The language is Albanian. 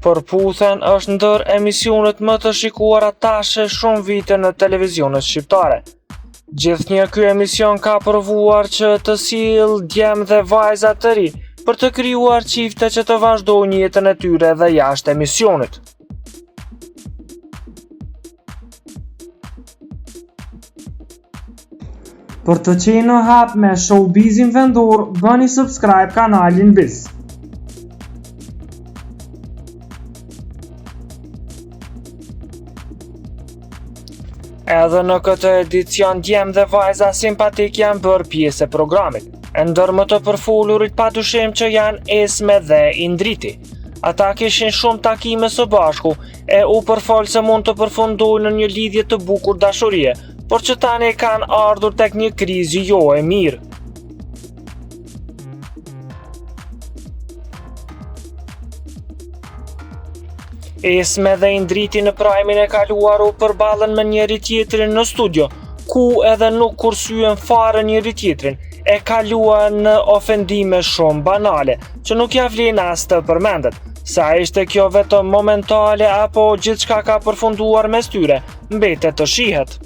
Përputhen është ndër emisionet më të shikuara tashe shumë vite në televizionet shqiptare. Gjithnjë ky emision ka provuar që të sjellë djem dhe vajza të ri për të krijuar çifte që të vazhdojnë jetën e tyre edhe jashtë emisionit. Për të qenë në hap me showbizin vendor, bëni subscribe kanalin Biz. Edhe në këtë edicion djem dhe vajza simpatik janë bërë pjesë e programit. Ndër më të përfolurit padyshim që janë Esme dhe Indriti. Ata kishin shumë takime së bashku e u përfol se mund të përfundojnë në një lidhje të bukur dashurie, por që tani kanë ardhur tek një krizë jo e mirë. Esme dhe Indriti në prajmin e kaluar u përballen me njëri tjetrin në studio, ku edhe nuk kursyen fare njëri tjetrin, e kaluan në ofendime shumë banale, që nuk ja vlen as të përmendet. Sa ishte kjo vetëm momentale apo gjithçka ka përfunduar mes tyre, mbetet të shihet.